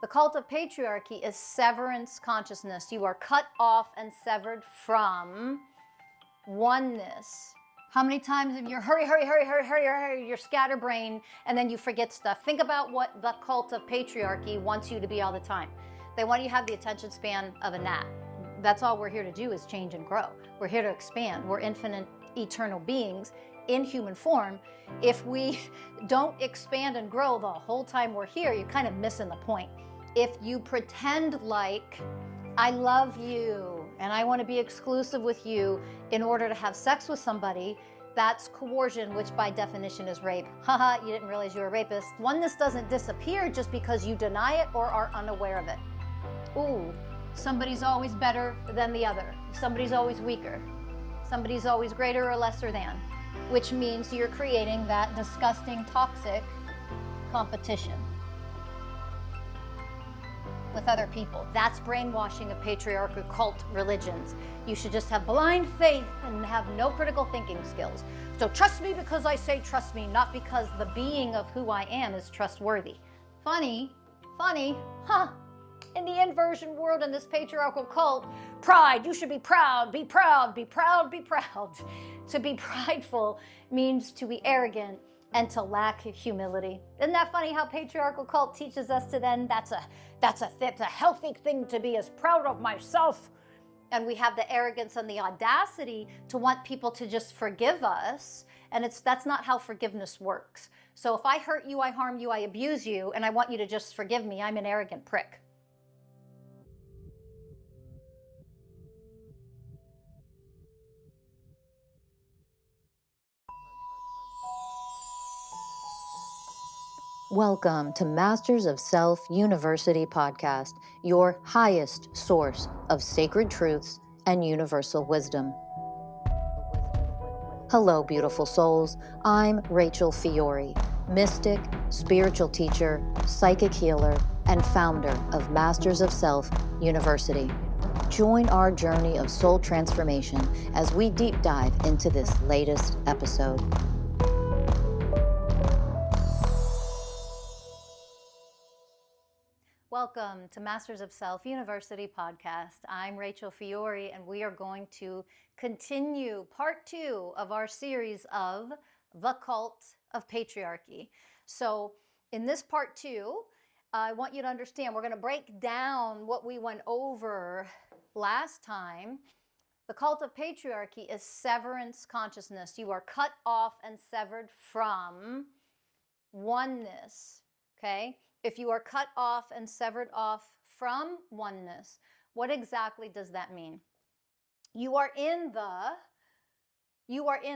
The cult of patriarchy is severance consciousness. You are cut off and severed from oneness. How many times have you hurry, your scatterbrain, and then you forget stuff? Think about what the cult of patriarchy wants you to be all the time. They want you to have the attention span of a gnat. That's all we're here to do is change and grow. We're here to expand. We're infinite, eternal beings in human form. If we don't expand and grow the whole time we're here, you're kind of missing the point. If you pretend like I love you and I want to be exclusive with you in order to have sex with somebody, that's coercion, which by definition is rape. Haha, you didn't realize you were a rapist. Oneness doesn't disappear just because you deny it or are unaware of it. Ooh, somebody's always better than the other. Somebody's always weaker. Somebody's always greater or lesser than, which means you're creating that disgusting, toxic competition with other people. That's brainwashing of patriarchal cult religions. You should just have blind faith and have no critical thinking skills. So trust me because I say trust me, not because the being of who I am is trustworthy. Funny, huh? In the inversion world, in this patriarchal cult, pride, you should be proud, be proud, be proud, be proud. To be prideful means to be arrogant and to lack humility. Isn't that funny how patriarchal cult teaches us to then, that's a healthy thing to be, as proud of myself. And we have the arrogance and the audacity to want people to just forgive us. And that's not how forgiveness works. So if I hurt you, I harm you, I abuse you, and I want you to just forgive me, I'm an arrogant prick. Welcome to Masters of Self University podcast, your highest source of sacred truths and universal wisdom. Hello, beautiful souls. I'm Rachel Fiori, mystic, spiritual teacher, psychic healer, and founder of Masters of Self University. Join our journey of soul transformation as we deep dive into this latest episode. Welcome to Masters of Self University podcast. I'm Rachel Fiori, and we are going to continue part 2 of our series of the Cult of Patriarchy. So in this part 2, I want you to understand we're going to break down what we went over last time. The Cult of Patriarchy is severance consciousness. You are cut off and severed from oneness, okay? If you are cut off and severed off from oneness, what exactly does that mean? You are in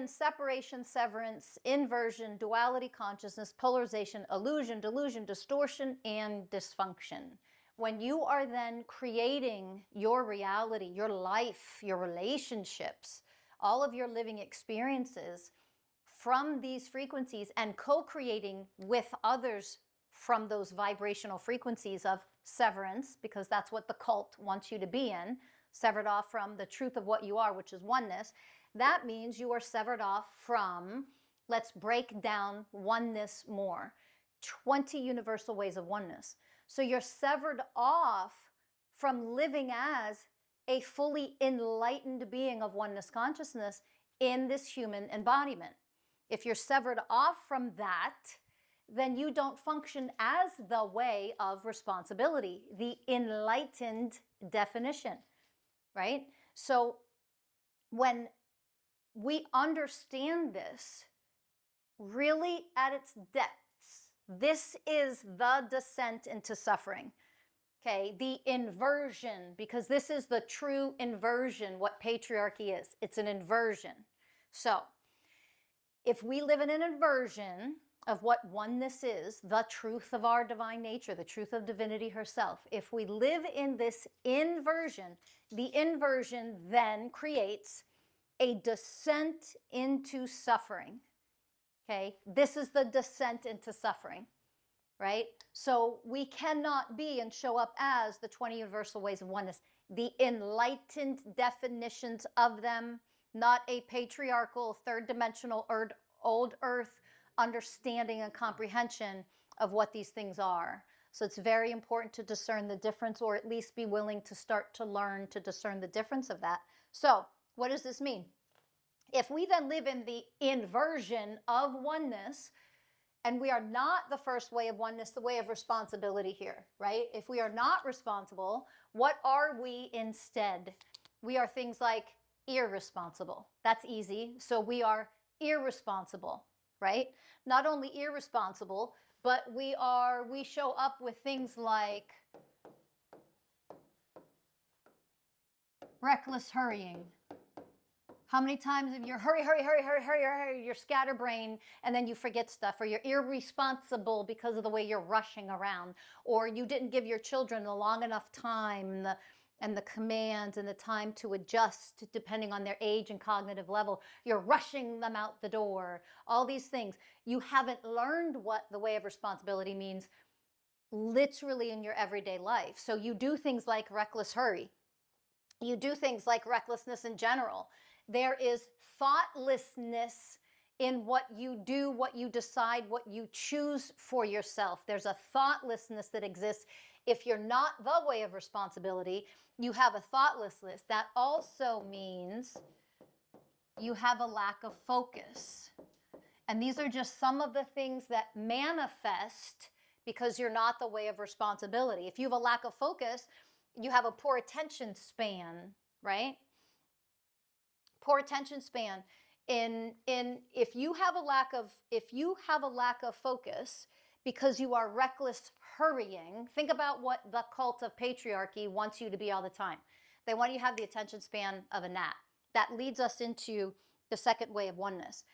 separation, severance, inversion, duality consciousness, polarization, illusion, delusion, distortion, and dysfunction. When you are then creating your reality, your life, your relationships, all of your living experiences from these frequencies and co-creating with others from those vibrational frequencies of severance, because that's what the cult wants you to be in, severed off from the truth of what you are, which is oneness. That means you are severed off from, let's break down oneness more, 20 universal ways of oneness. So you're severed off from living as a fully enlightened being of oneness consciousness in this human embodiment. If you're severed off from that, then you don't function as the way of responsibility, the enlightened definition, right? So when we understand this really at its depths, this is the descent into suffering, okay? The inversion, because this is the true inversion, what patriarchy is. It's an inversion. So if we live in an inversion of what oneness is, the truth of our divine nature, the truth of divinity herself, if we live in this inversion, the inversion then creates a descent into suffering, okay? This is the descent into suffering, right? So we cannot be and show up as the 20 universal ways of oneness, the enlightened definitions of them, not a patriarchal, third-dimensional, old earth understanding and comprehension of what these things are. So it's very important to discern the difference, or at least be willing to start to learn to discern the difference of that. So what does this mean? If we then live in the inversion of oneness, and we are not the first way of oneness, the way of responsibility here, right? If we are not responsible, what are we instead? We are things like irresponsible. That's easy. So we are irresponsible, right? Not only irresponsible, but we show up with things like reckless hurrying. How many times have you hurry, you're scatterbrained, and then you forget stuff, or you're irresponsible because of the way you're rushing around, or you didn't give your children a long enough time and the commands and the time to adjust depending on their age and cognitive level. You're rushing them out the door. All these things. You haven't learned what the way of responsibility means literally in your everyday life. So you do things like reckless hurry. You do things like recklessness in general. There is thoughtlessness in what you do, what you decide, what you choose for yourself. There's a thoughtlessness that exists. If you're not the way of responsibility, you have a thoughtlessness. That also means you have a lack of focus. And these are just some of the things that manifest because you're not the way of responsibility. If you have a lack of focus, you have a poor attention span, right? Poor attention span. If you have a lack of focus because you are reckless hurrying, think about what the cult of patriarchy wants you to be all the time. They want you to have the attention span of a gnat. That leads us into the second way of oneness.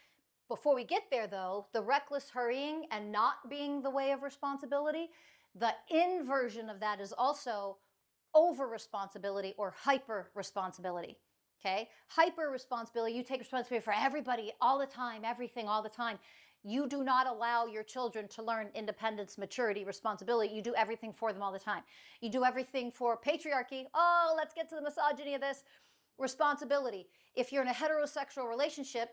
Before we get there, though, the reckless hurrying and not being the way of responsibility, the inversion of that is also over responsibility or hyper responsibility. Okay? Hyper responsibility, you take responsibility for everybody all the time, everything all the time. You do not allow your children to learn independence, maturity, responsibility. You do everything for them all the time. You do everything for patriarchy. Oh, let's get to the misogyny of this. Responsibility. If you're in a heterosexual relationship,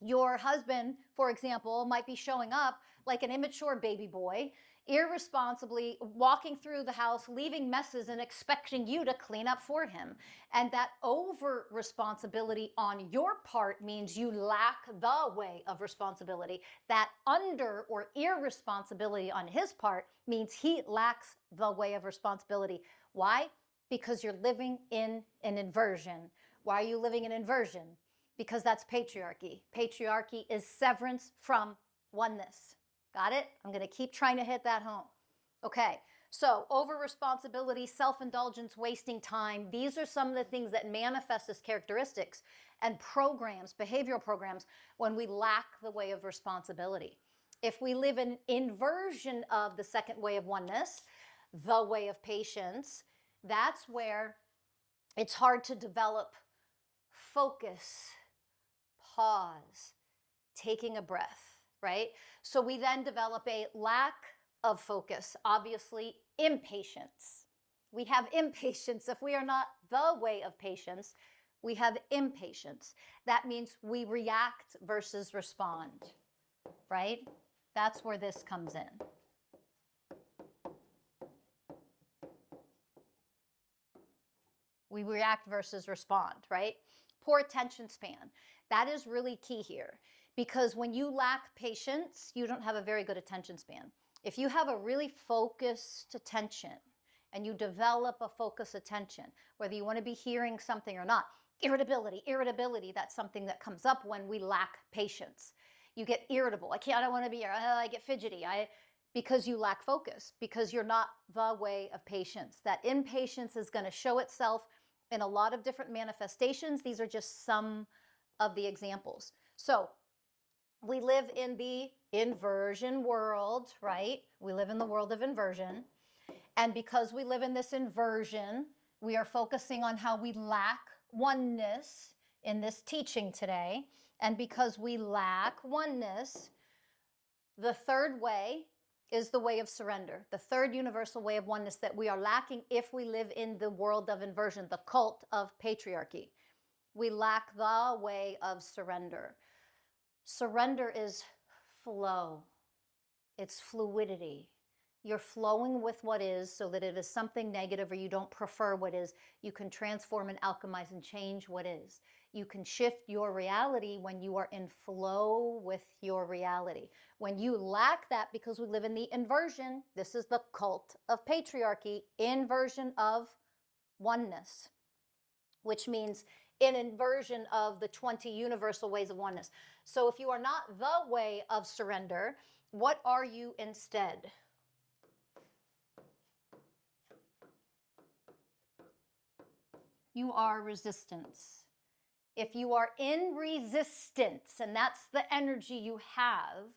your husband, for example, might be showing up like an immature baby boy, irresponsibly walking through the house, leaving messes and expecting you to clean up for him. And that over responsibility on your part means you lack the way of responsibility. That under or irresponsibility on his part means he lacks the way of responsibility. Why? Because you're living in an inversion. Why are you living in inversion? Because that's patriarchy. Patriarchy is severance from oneness. Got it? I'm going to keep trying to hit that home. Okay, so over responsibility, self-indulgence, wasting time. These are some of the things that manifest as characteristics and programs, behavioral programs, when we lack the way of responsibility. If we live in inversion of the second way of oneness, the way of patience, that's where it's hard to develop focus, pause, taking a breath, right? So we then develop a lack of focus, obviously impatience. We have impatience. If we are not the way of patience, we have impatience. That means we react versus respond, right? That's where this comes in. We react versus respond, right? Poor attention span. That is really key here, because when you lack patience, you don't have a very good attention span. If you have a really focused attention and you develop a focused attention, whether you want to be hearing something or not, irritability, that's something that comes up when we lack patience. You get irritable. I don't want to be here. I get fidgety. Because you lack focus, because you're not the way of patience. That impatience is going to show itself in a lot of different manifestations. These are just some of the examples. So we live in the inversion world, right? We live in the world of inversion. And because we live in this inversion, we are focusing on how we lack oneness in this teaching today. And because we lack oneness, the third way is the way of surrender, the third universal way of oneness that we are lacking if we live in the world of inversion, the cult of patriarchy. We lack the way of surrender. Surrender is flow. It's fluidity. You're flowing with what is, so that it is something negative or you don't prefer what is. You can transform and alchemize and change what is. You can shift your reality when you are in flow with your reality. When you lack that, because we live in the inversion, this is the cult of patriarchy, inversion of oneness, which means an inversion of the 20 universal ways of oneness. So if you are not the way of surrender, what are you instead? You are resistance. If you are in resistance, and that's the energy you have,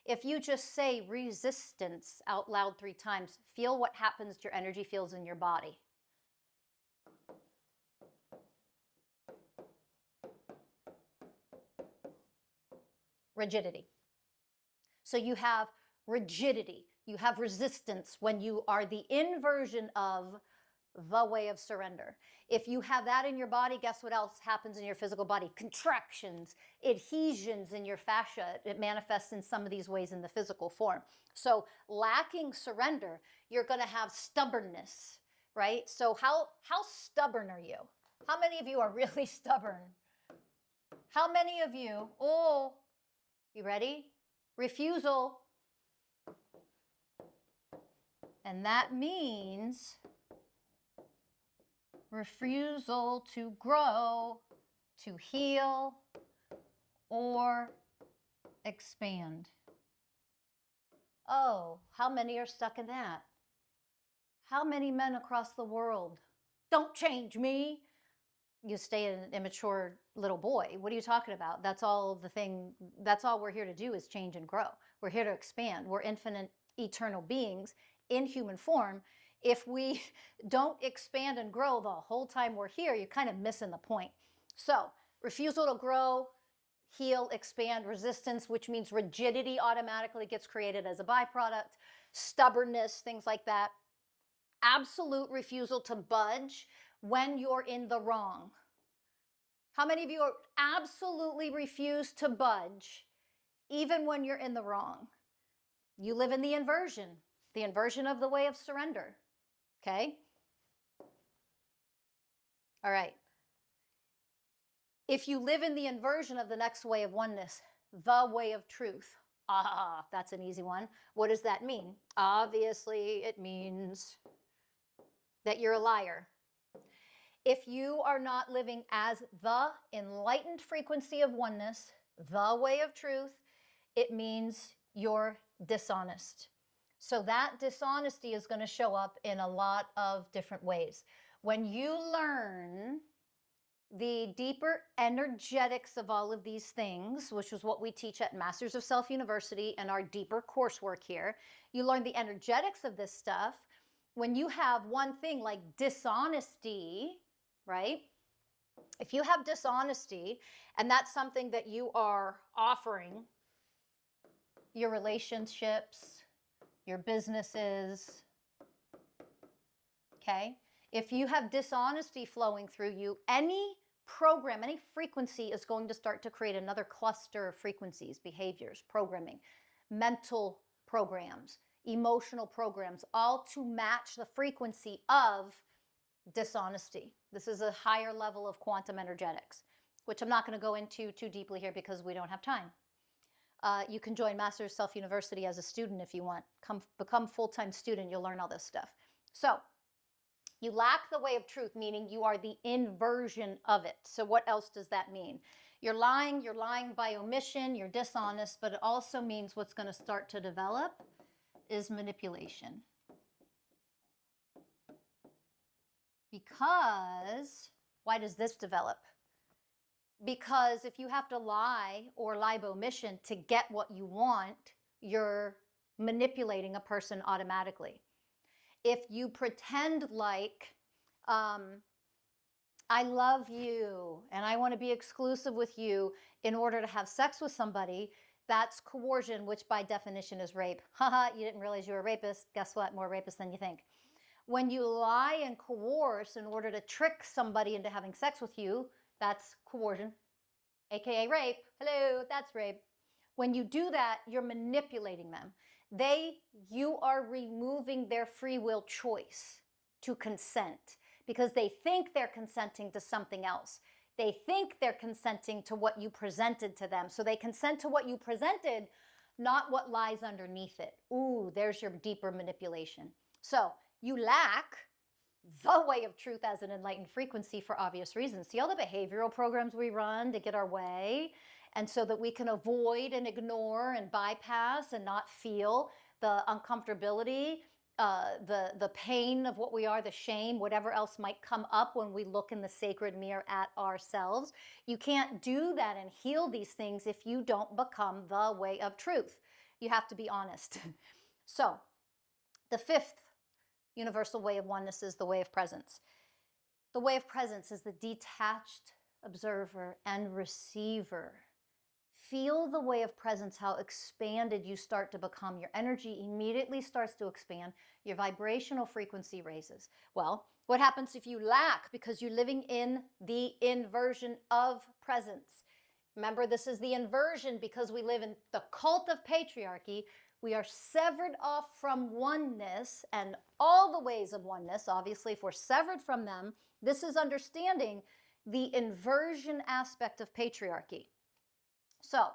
if you just say resistance out loud 3 times, feel what happens to your energy feels in your body. Rigidity. So you have rigidity. You have resistance when you are the inversion of the way of surrender. If you have that in your body, guess what else happens in your physical body? Contractions, adhesions in your fascia. It manifests in some of these ways in the physical form. So lacking surrender, you're going to have stubbornness, right? So how stubborn are you? How many of you are really stubborn? How many of you, you ready? Refusal. And that means refusal to grow, to heal, or expand. Oh, how many are stuck in that? How many men across the world? Don't change me. You stay an immature little boy. What are you talking about? That's all we're here to do is change and grow. We're here to expand. We're infinite, eternal beings in human form. If we don't expand and grow the whole time we're here, you're kind of missing the point. So refusal to grow, heal, expand, resistance, which means rigidity automatically gets created as a byproduct, stubbornness, things like that. Absolute refusal to budge when you're in the wrong. How many of you are absolutely refuse to budge even when you're in the wrong? You live in the inversion of the way of surrender. Okay? All right. If you live in the inversion of the next way of oneness, the way of truth. That's an easy one. What does that mean? Obviously, it means that you're a liar. If you are not living as the enlightened frequency of oneness, the way of truth, it means you're dishonest. So that dishonesty is going to show up in a lot of different ways. When you learn the deeper energetics of all of these things, which is what we teach at Masters of Self University and our deeper coursework here, you learn the energetics of this stuff. When you have one thing like dishonesty, right? If you have dishonesty and that's something that you are offering your relationships, your businesses, okay? If you have dishonesty flowing through you, any program, any frequency is going to start to create another cluster of frequencies, behaviors, programming, mental programs, emotional programs, all to match the frequency of dishonesty. This is a higher level of quantum energetics, which I'm not going to go into too deeply here because we don't have time. You can join Masters Self University as a student if you want. Become full-time student, you'll learn all this stuff. So you lack the way of truth, meaning you are the inversion of it. So what else does that mean? You're lying by omission, you're dishonest, but it also means what's going to start to develop is manipulation. Because, why does this develop? Because if you have to lie or lie by omission to get what you want, you're manipulating a person automatically. If you pretend like, I love you and I want to be exclusive with you in order to have sex with somebody, that's coercion, which by definition is rape. Haha, you didn't realize you were a rapist. Guess what? More rapist than you think. When you lie and coerce in order to trick somebody into having sex with you, that's coercion, aka rape. Hello, that's rape. When you do that, you're manipulating them. You are removing their free will choice to consent because they think they're consenting to something else. They think they're consenting to what you presented to them. So they consent to what you presented, not what lies underneath it. Ooh, there's your deeper manipulation. So you lack the way of truth as an enlightened frequency for obvious reasons. See all the behavioral programs we run to get our way, and so that we can avoid and ignore and bypass and not feel the uncomfortability, the pain of what we are, the shame, whatever else might come up when we look in the sacred mirror at ourselves. You can't do that and heal these things if you don't become the way of truth. You have to be honest. So, the fifth universal way of oneness is the way of presence. The way of presence is the detached observer and receiver. Feel the way of presence, how expanded you start to become. Your energy immediately starts to expand. Your vibrational frequency raises. Well, what happens if you lack because you're living in the inversion of presence? Remember, this is the inversion because we live in the cult of patriarchy. We are severed off from oneness and all the ways of oneness. Obviously, if we're severed from them, this is understanding the inversion aspect of patriarchy. So,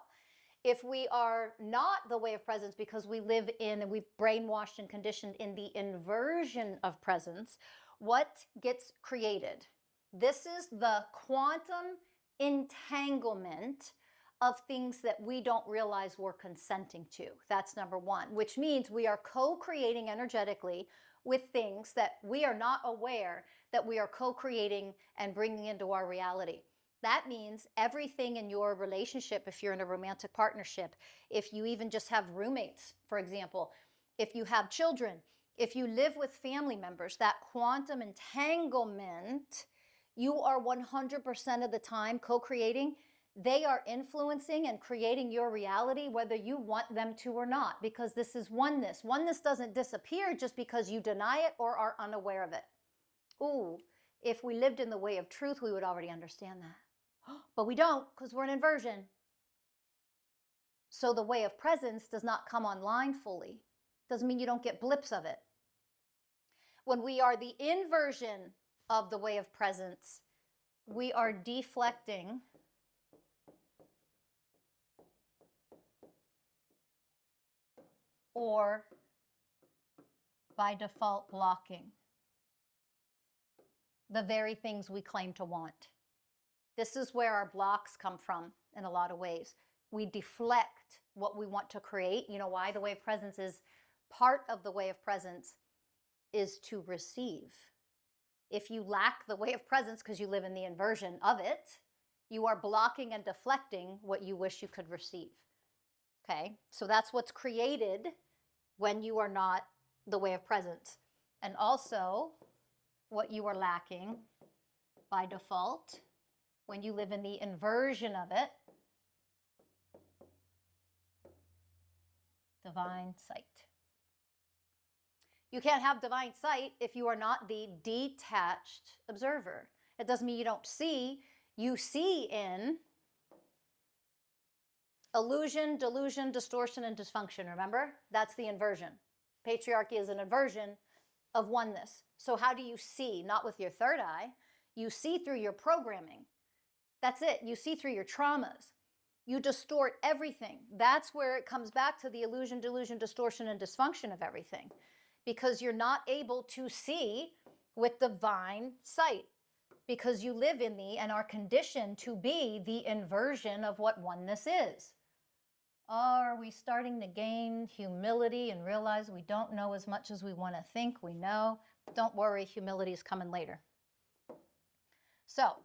if we are not the way of presence because we live in and we've brainwashed and conditioned in the inversion of presence, what gets created? This is the quantum entanglement of things that we don't realize we're consenting to. That's number one, which means we are co-creating energetically with things that we are not aware that we are co-creating and bringing into our reality. That means everything in your relationship, if you're in a romantic partnership, if you even just have roommates, for example, if you have children, if you live with family members, that quantum entanglement, you are 100% of the time co-creating. They are influencing and creating your reality whether you want them to or not, because this is oneness. Oneness doesn't disappear just because you deny it or are unaware of it. Ooh, if we lived in the way of truth, we would already understand that. But we don't, because we're in inversion. So the way of presence does not come online fully. Doesn't mean you don't get blips of it. When we are the inversion of the way of presence, we are deflecting or by default blocking the very things we claim to want. This is where our blocks come from in a lot of ways. We deflect what we want to create. You know why? The way of presence is part of the way of presence is to receive. If you lack the way of presence because you live in the inversion of it, you are blocking and deflecting what you wish you could receive. Okay? So that's what's created when you are not the way of presence. And also what you are lacking by default when you live in the inversion of it, divine sight. You can't have divine sight if you are not the detached observer. It doesn't mean you don't see. You see in illusion, delusion, distortion, and dysfunction, remember? That's the inversion. Patriarchy is an inversion of oneness. So how do you see? Not with your third eye. You see through your programming. That's it. You see through your traumas. You distort everything. That's where it comes back to the illusion, delusion, distortion, and dysfunction of everything. Because you're not able to see with divine sight. Because you live in the and are conditioned to be the inversion of what oneness is. Are we starting to gain humility and realize we don't know as much as we want to think we know? Don't worry, humility is coming later. So,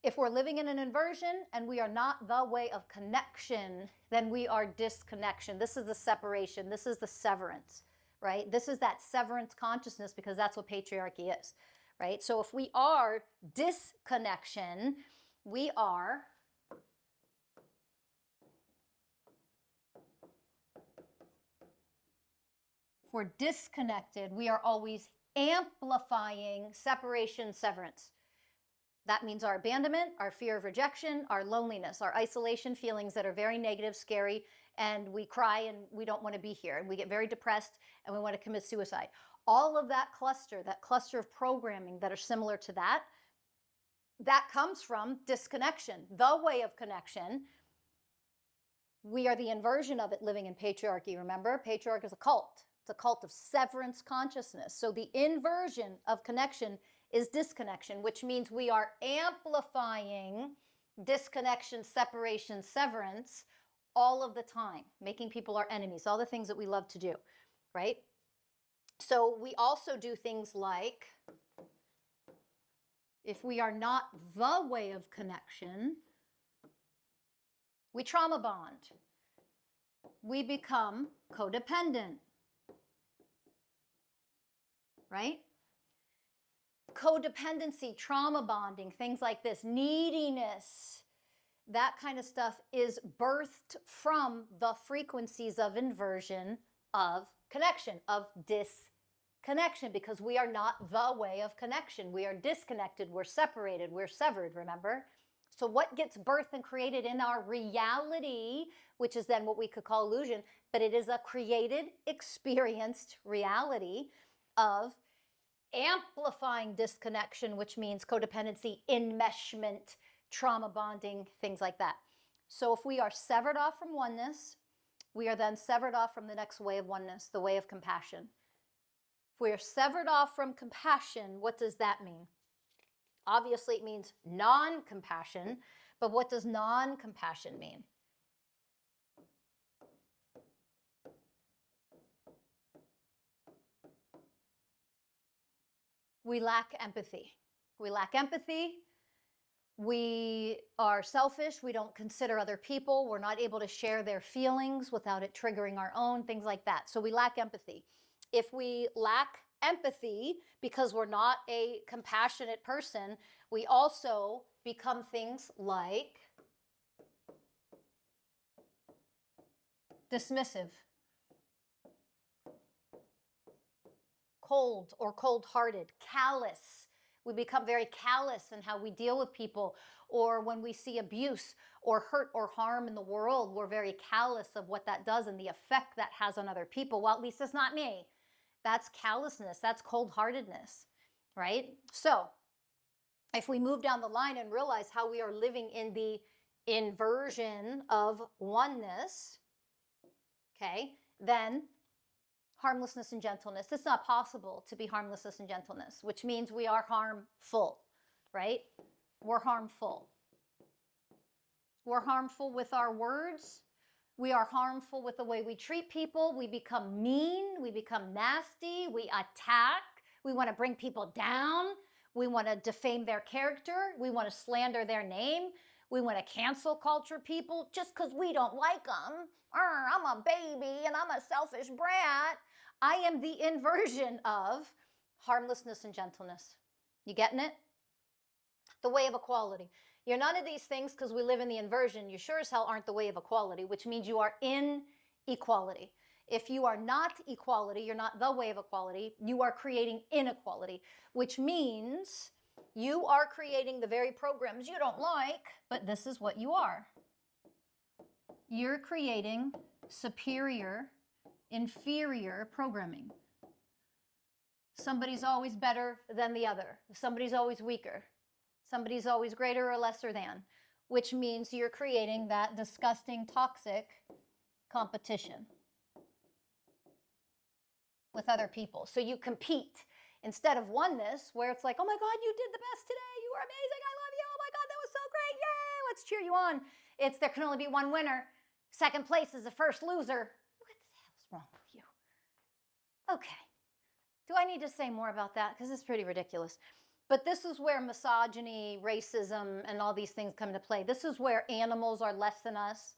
if we're living in an inversion and we are not the way of connection, then we are disconnection. This is the separation. This is the severance, right? This is that severance consciousness because that's what patriarchy is, right? So if we are disconnection, we are if we're disconnected, we are always amplifying separation, severance. That means our abandonment, our fear of rejection, our loneliness, our isolation feelings that are very negative, scary, and we cry and we don't want to be here and we get very depressed and we want to commit suicide. All of that cluster of programming that are similar to that comes from disconnection, the way of connection. We are the inversion of it living in patriarchy, remember? Patriarchy is a cult. It's a cult of severance consciousness. So the inversion of connection is disconnection, which means we are amplifying disconnection, separation, severance all of the time, making people our enemies, all the things that we love to do, right? So we also do things like, if we are not the way of connection, we trauma bond. We become codependent, right? Codependency, trauma bonding, things like this, neediness, that kind of stuff is birthed from the frequencies of inversion of connection, of disconnection, because we are not the way of connection. We are disconnected, we're separated, we're severed, remember? So what gets birthed and created in our reality, which is then what we could call illusion, but it is a created, experienced reality of amplifying disconnection, which means codependency, enmeshment, trauma bonding, things like that. So if we are severed off from oneness, we are then severed off from the next way of oneness, the way of compassion. If we are severed off from compassion, what does that mean? Obviously, it means non-compassion, but what does non-compassion mean? We lack empathy. We lack empathy. We are selfish. We don't consider other people. We're not able to share their feelings without it triggering our own, things like that. So we lack empathy. If we lack empathy because we're not a compassionate person, we also become things like dismissive, cold or cold-hearted, callous. We become very callous in how we deal with people, or when we see abuse or hurt or harm in the world, we're very callous of what that does and the effect that has on other people. Well, at least it's not me. That's callousness. That's cold-heartedness, right? So if we move down the line and realize how we are living in the inversion of oneness, okay, then harmlessness and gentleness. It's not possible to be harmlessness and gentleness, which means we are harmful, right? We're harmful. We're harmful with our words. We are harmful with the way we treat people. We become mean. We become nasty. We attack. We want to bring people down. We want to defame their character. We want to slander their name. We want to cancel culture people just because we don't like them. I'm a baby and I'm a selfish brat. I am the inversion of harmlessness and gentleness. You getting it? The way of equality. You're none of these things because we live in the inversion. You sure as hell aren't the way of equality, which means you are in equality. If you are not equality, you're not the way of equality, you are creating inequality, which means you are creating the very programs you don't like, but this is what you are. You're creating superior, inferior programming. Somebody's always better than the other. Somebody's always weaker. Somebody's always greater or lesser than, which means you're creating that disgusting, toxic competition with other people. So you compete instead of oneness, where it's like, oh my God, you did the best today. You were amazing. I love you. Oh my God, that was so great. Yay, let's cheer you on. It's there can only be one winner. Second place is the first loser. What the hell's wrong with you? Okay. Do I need to say more about that? Because it's pretty ridiculous. But this is where misogyny, racism, and all these things come into play. This is where animals are less than us.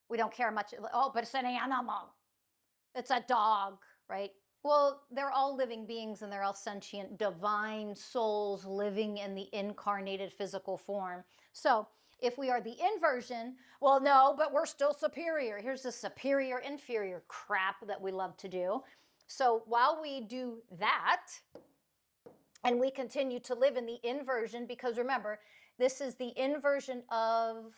We don't care much. Oh, but it's an animal. It's a dog, right? Well, they're all living beings and they're all sentient, divine souls living in the incarnated physical form. So if we are the inversion, well, no, but we're still superior. Here's the superior, inferior crap that we love to do. So while we do that, and we continue to live in the inversion, because remember, this is the inversion of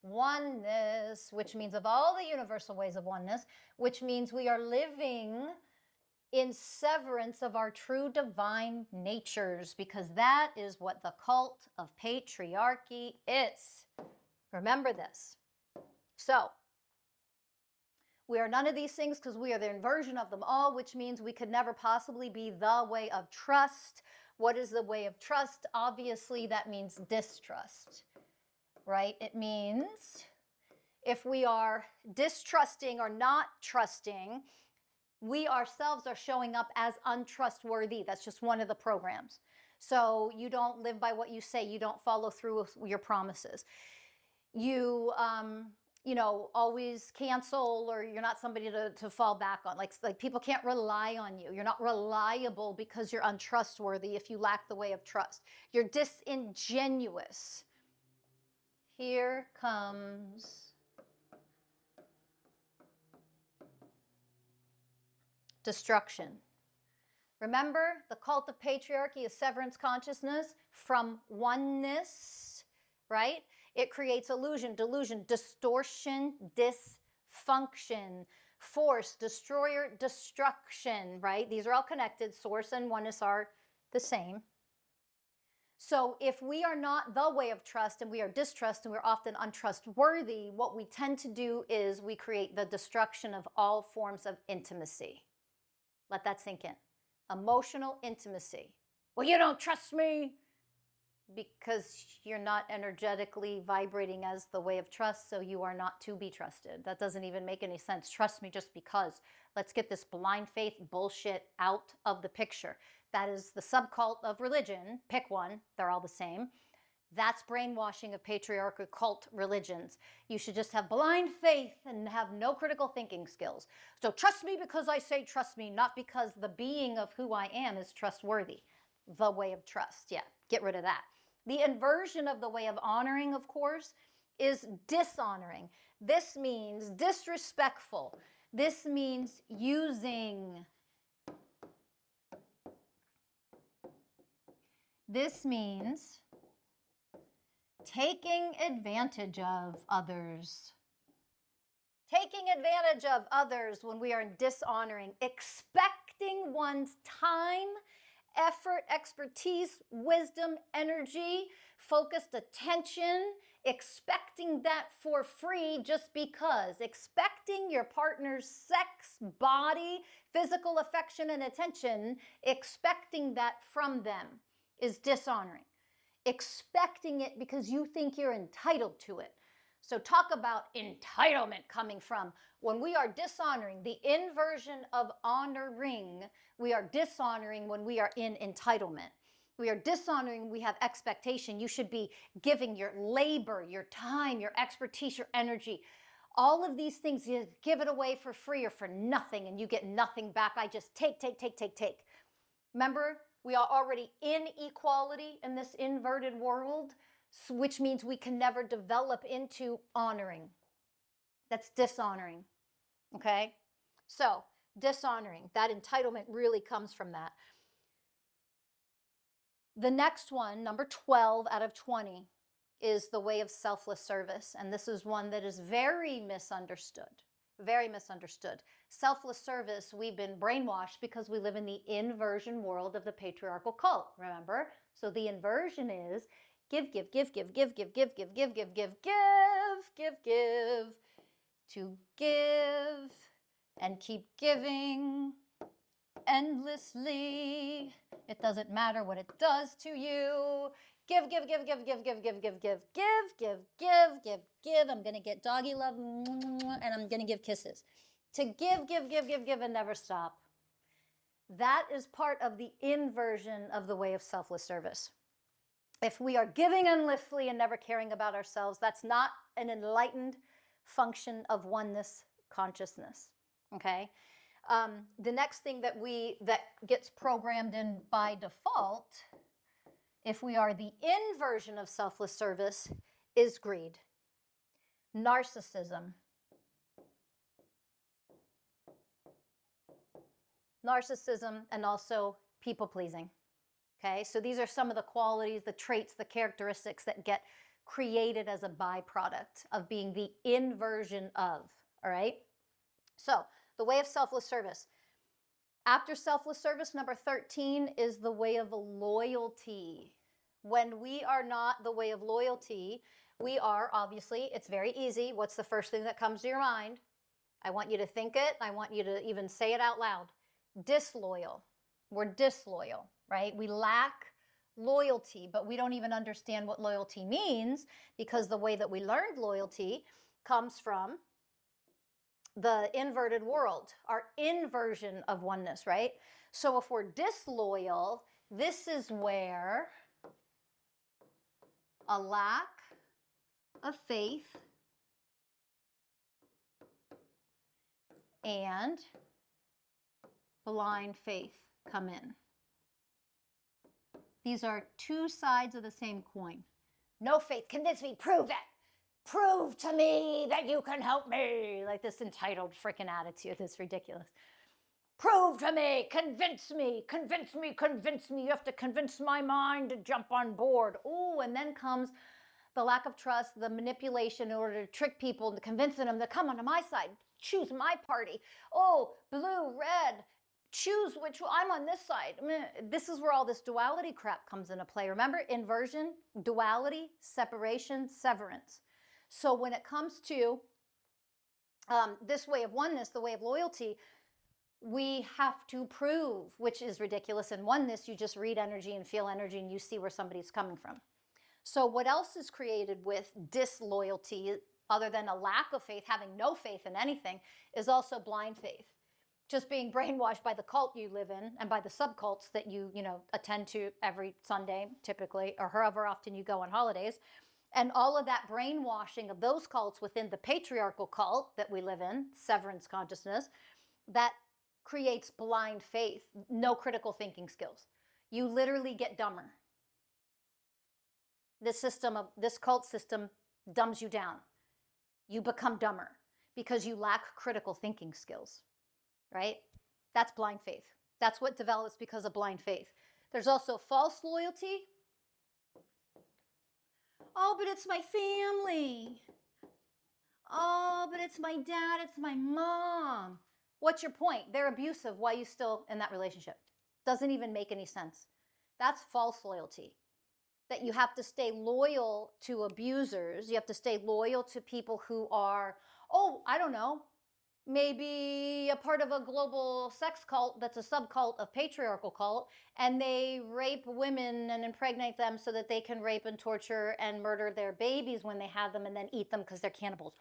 oneness, which means of all the universal ways of oneness, which means we are living in severance of our true divine natures, because that is what the cult of patriarchy is. Remember this. So, we are none of these things because we are the inversion of them all, which means we could never possibly be the way of trust. What is the way of trust? Obviously, that means distrust, right? It means if we are distrusting or not trusting, we ourselves are showing up as untrustworthy. That's just one of the programs. So you don't live by what you say. You don't follow through with your promises. You always cancel, or you're not somebody to fall back on. Like people can't rely on you. You're not reliable because you're untrustworthy if you lack the way of trust. You're disingenuous. Here comes destruction. Remember, the cult of patriarchy is severance consciousness from oneness, right? It creates illusion, delusion, distortion, dysfunction, force, destroyer, destruction, right? These are all connected. Source and oneness are the same. So if we are not the way of trust and we are distrust and we're often untrustworthy, what we tend to do is we create the destruction of all forms of intimacy. Let that sink in. Emotional intimacy. Well, you don't trust me because you're not energetically vibrating as the way of trust, so you are not to be trusted. That doesn't even make any sense. Trust me just because. Let's get this blind faith bullshit out of the picture. That is the subcult of religion. Pick one. They're all the same. That's brainwashing of patriarchal cult religions. You should just have blind faith and have no critical thinking skills. So trust me because I say trust me, not because the being of who I am is trustworthy. The way of trust. Yeah, get rid of that. The inversion of the way of honoring, of course, is dishonoring. This means disrespectful. This means using. This means taking advantage of others. Taking advantage of others when we are dishonoring, expecting one's time, effort, expertise, wisdom, energy, focused attention, expecting that for free just because. Expecting your partner's sex, body, physical affection, and attention, expecting that from them is dishonoring. Expecting it because you think you're entitled to it. So talk about entitlement coming from. When we are dishonoring, the inversion of honoring, we are dishonoring when we are in entitlement. We are dishonoring, we have expectation. You should be giving your labor, your time, your expertise, your energy. All of these things, you give it away for free or for nothing, and you get nothing back. I just take. Remember, we are already in equality in this inverted world, which means we can never develop into honoring. That's dishonoring, okay? So, dishonoring, that entitlement really comes from that. The next one, number 12 out of 20, is the way of selfless service. And this is one that is very misunderstood. Very misunderstood. Selfless service, we've been brainwashed because we live in the inversion world of the patriarchal cult, remember? So the inversion is give. To give and keep giving endlessly. It doesn't matter what it does to you. Give. I'm going to get doggy love and I'm going to give kisses. To give and never stop. That is part of the inversion of the way of selfless service. If we are giving endlessly and never caring about ourselves, that's not an enlightened function of oneness consciousness, okay? The next thing that gets programmed in by default, if we are the inversion of selfless service, is greed, narcissism, and also people pleasing. Okay, so these are some of the qualities, the traits, the characteristics that get created as a byproduct of being the inversion of, all right? So the way of selfless service. After selfless service, number 13 is the way of loyalty. When we are not the way of loyalty, we are, obviously, it's very easy. What's the first thing that comes to your mind? I want you to think it. I want you to even say it out loud. Disloyal. We're disloyal, right? We lack loyalty, but we don't even understand what loyalty means, because the way that we learned loyalty comes from the inverted world, our inversion of oneness, right? So if we're disloyal, this is where a lack of faith and blind faith come in. These are two sides of the same coin. No faith, convince me, prove it. Prove to me that you can help me. Like this entitled freaking attitude. It's ridiculous. Prove to me, convince me, convince me, convince me. You have to convince my mind to jump on board. Oh, and then comes the lack of trust, the manipulation in order to trick people and convincing them to come onto my side, choose my party. Oh, blue, red, choose which one. I'm on this side. This is where all this duality crap comes into play. Remember, inversion, duality, separation, severance. So when it comes to this way of oneness, the way of loyalty, we have to prove, which is ridiculous. In oneness, you just read energy and feel energy and you see where somebody's coming from. So what else is created with disloyalty, other than a lack of faith, having no faith in anything, is also blind faith. Just being brainwashed by the cult you live in and by the subcults that you attend to every Sunday, typically, or however often you go on holidays. And all of that brainwashing of those cults within the patriarchal cult that we live in, severance consciousness, that creates blind faith, no critical thinking skills. You literally get dumber. This cult system dumbs you down. You become dumber because you lack critical thinking skills, right? That's blind faith. That's what develops because of blind faith. There's also false loyalty. Oh, but it's my family. Oh, but it's my dad, it's my mom. What's your point? They're abusive. Why are you still in that relationship? Doesn't even make any sense. That's false loyalty. That you have to stay loyal to abusers. You have to stay loyal to people who are, I don't know, maybe a part of a global sex cult that's a subcult of patriarchal cult, and they rape women and impregnate them so that they can rape and torture and murder their babies when they have them and then eat them because they're cannibals.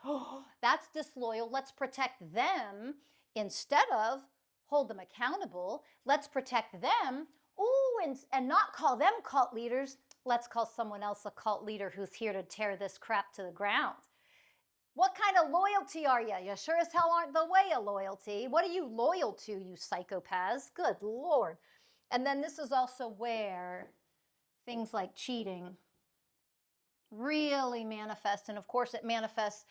That's disloyal. Let's protect them instead of hold them accountable. Let's protect them. And not call them cult leaders. Let's call someone else a cult leader who's here to tear this crap to the ground. What kind of loyalty are you? You sure as hell aren't the way of loyalty. What are you loyal to, you psychopaths? Good Lord. And then this is also where things like cheating really manifest. And of course it manifests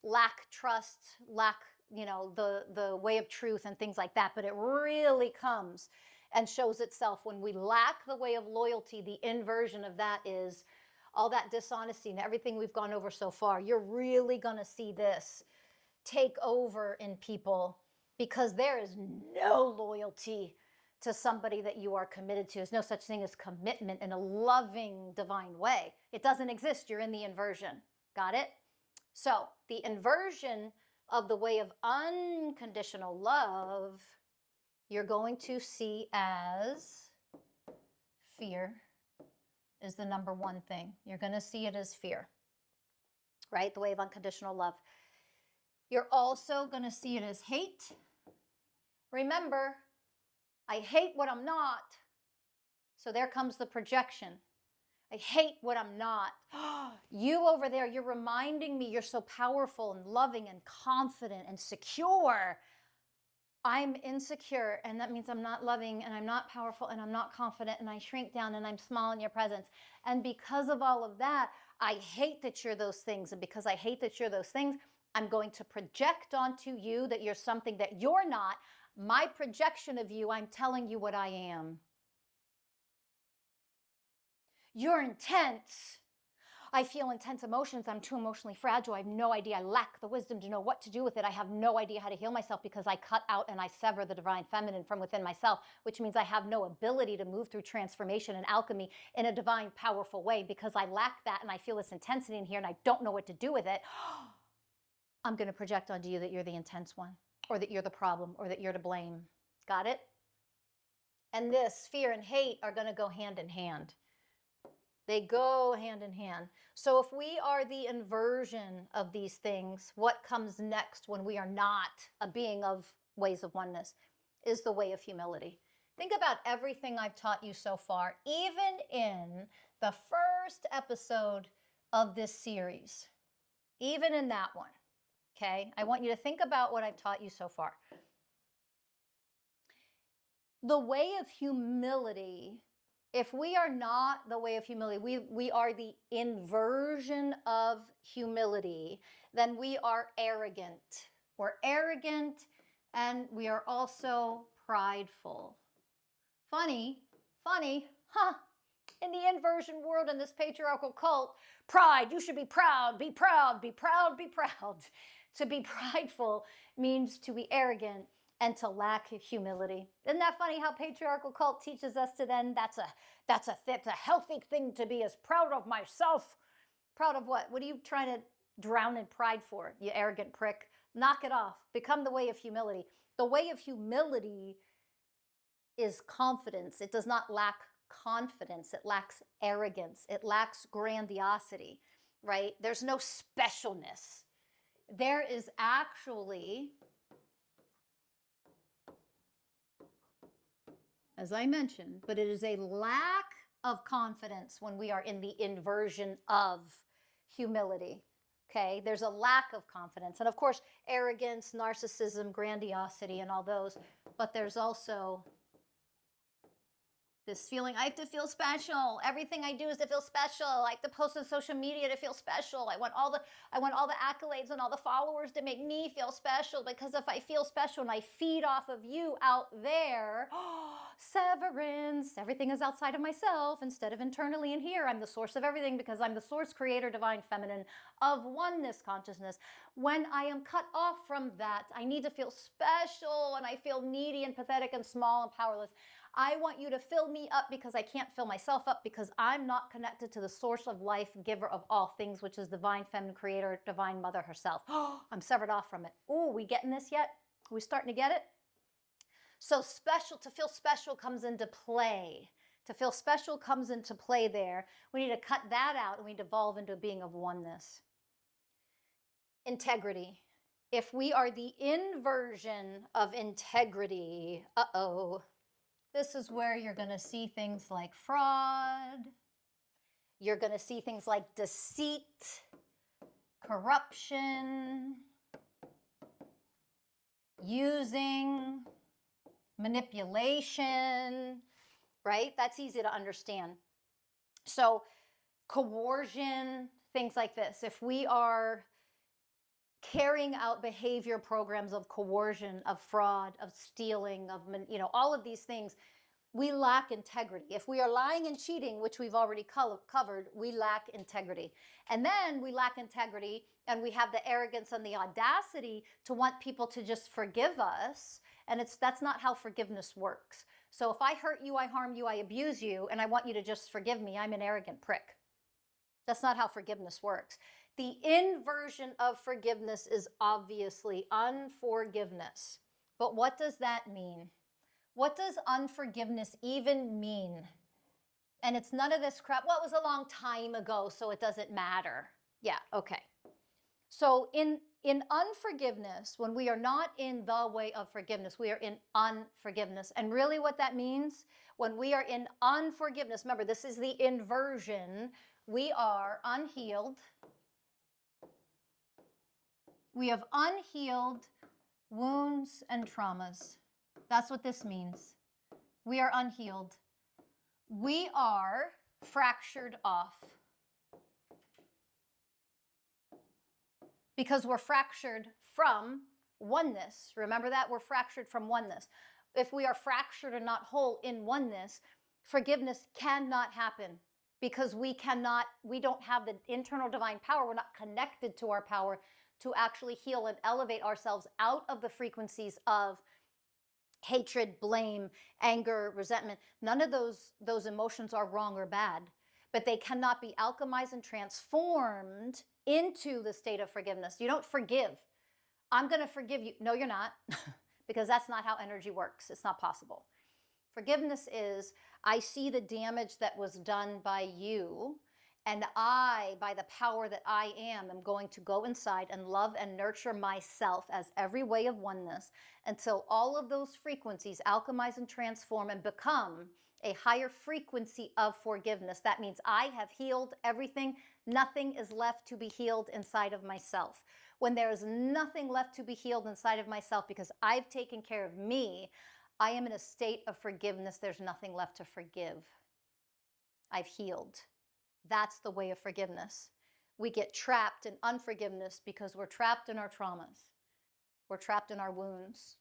lack trust, lack, the way of truth and things like that. But it really comes and shows itself when we lack the way of loyalty. The inversion of that is all that dishonesty and everything we've gone over so far. You're really going to see this take over in people because there is no loyalty to somebody that you are committed to. There's no such thing as commitment in a loving, divine way. It doesn't exist. You're in the inversion. Got it? So the inversion of the way of unconditional love, you're going to see as fear. Is the number one thing. You're going to see it as fear, right? The way of unconditional love. You're also going to see it as hate. Remember, I hate what I'm not. So there comes the projection. I hate what I'm not. You over there, you're reminding me you're so powerful and loving and confident and secure. I'm insecure, and that means I'm not loving, and I'm not powerful, and I'm not confident, and I shrink down, and I'm small in your presence. And because of all of that, I hate that you're those things. And because I hate that you're those things, I'm going to project onto you that you're something that you're not. My projection of you, I'm telling you what I am. You're intense. I feel intense emotions. I'm too emotionally fragile. I have no idea. I lack the wisdom to know what to do with it. I have no idea how to heal myself because I cut out and I sever the divine feminine from within myself, which means I have no ability to move through transformation and alchemy in a divine, powerful way because I lack that and I feel this intensity in here and I don't know what to do with it. I'm going to project onto you that you're the intense one, or that you're the problem, or that you're to blame. Got it? And this fear and hate are going to go hand in hand. They go hand in hand. So if we are the inversion of these things, what comes next when we are not a being of ways of oneness is the way of humility. Think about everything I've taught you so far, even in the first episode of this series, even in that one, okay? I want you to think about what I've taught you so far. The way of humility, if we are not the way of humility, we are the inversion of humility, then we are arrogant. We're arrogant and we are also prideful. Funny, huh? In the inversion world, in this patriarchal cult, pride, you should be proud, be proud, be proud, be proud. To be prideful means to be arrogant and to lack humility. Isn't that funny how patriarchal cult teaches us to then, that's a healthy thing to be, as proud of myself. Proud of what? What are you trying to drown in pride for, you arrogant prick? Knock it off. Become the way of humility. The way of humility is confidence. It does not lack confidence. It lacks arrogance. It lacks grandiosity, right? There's no specialness. There is actually, as I mentioned, but it is a lack of confidence when we are in the inversion of humility, okay? There's a lack of confidence. And of course, arrogance, narcissism, grandiosity, and all those. But there's also this feeling, I have to feel special. Everything I do is to feel special. I have to post on social media to feel special. I want all the accolades and all the followers to make me feel special, because if I feel special and I feed off of you out there, severance, everything is outside of myself instead of internally in here. I'm the source of everything because I'm the source, creator, divine feminine of oneness consciousness. When I am cut off from that, I need to feel special and I feel needy and pathetic and small and powerless. I want you to fill me up because I can't fill myself up, because I'm not connected to the source of life, giver of all things, which is divine feminine creator, divine mother herself. I'm severed off from it. Oh, we getting this yet? Are we starting to get it? So special, to feel special comes into play. To feel special comes into play there. We need to cut that out and we devolve into a being of oneness. Integrity. If we are the inversion of integrity, this is where you're going to see things like fraud. You're going to see things like deceit, corruption, using, manipulation, right? That's easy to understand. So coercion, things like this. If we are carrying out behavior programs of coercion, of fraud, of stealing, of, all of these things, we lack integrity. If we are lying and cheating, which we've already covered, we lack integrity. And then we lack integrity and we have the arrogance and the audacity to want people to just forgive us. And that's not how forgiveness works. So if I hurt you, I harm you, I abuse you, and I want you to just forgive me, I'm an arrogant prick. That's not how forgiveness works. The inversion of forgiveness is obviously unforgiveness. But what does that mean? What does unforgiveness even mean? And it's none of this crap. Well, it was a long time ago, so it doesn't matter. Yeah, okay. So in unforgiveness, when we are not in the way of forgiveness, we are in unforgiveness. And really what that means, when we are in unforgiveness, remember, this is the inversion. We are unhealed. We have unhealed wounds and traumas. That's what this means. We are unhealed. We are fractured off. Because we're fractured from oneness. Remember that? We're fractured from oneness. If we are fractured and not whole in oneness, forgiveness cannot happen, because we don't have the internal divine power. We're not connected to our power to actually heal and elevate ourselves out of the frequencies of hatred, blame, anger, resentment. None of those emotions are wrong or bad, but they cannot be alchemized and transformed into the state of forgiveness. You don't forgive. I'm going to forgive you. No, you're not, because that's not how energy works. It's not possible. Forgiveness is, I see the damage that was done by you, and I, by the power that I am going to go inside and love and nurture myself as every way of oneness until all of those frequencies alchemize and transform and become a higher frequency of forgiveness. That means I have healed everything. Nothing is left to be healed inside of myself. When there is nothing left to be healed inside of myself because I've taken care of me, I am in a state of forgiveness. There's nothing left to forgive. I've healed. That's the way of forgiveness. We get trapped in unforgiveness because we're trapped in our traumas. We're trapped in our wounds.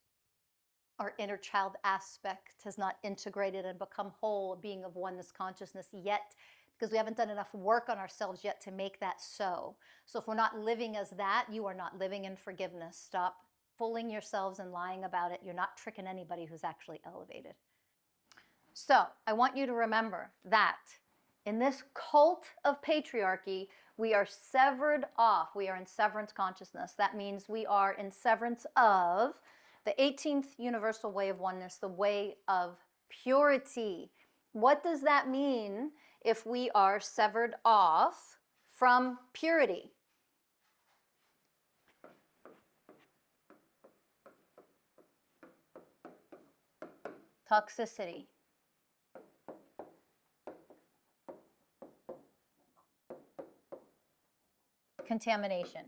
Our inner child aspect has not integrated and become whole, a being of oneness consciousness yet, because we haven't done enough work on ourselves yet to make that so. So if we're not living as that, you are not living in forgiveness. Stop fooling yourselves and lying about it. You're not tricking anybody who's actually elevated. So I want you to remember that in this cult of patriarchy, we are severed off. We are in severance consciousness. That means we are in severance of the 18th Universal Way of Oneness, the way of purity. What does that mean if we are severed off from purity? Toxicity. Contamination,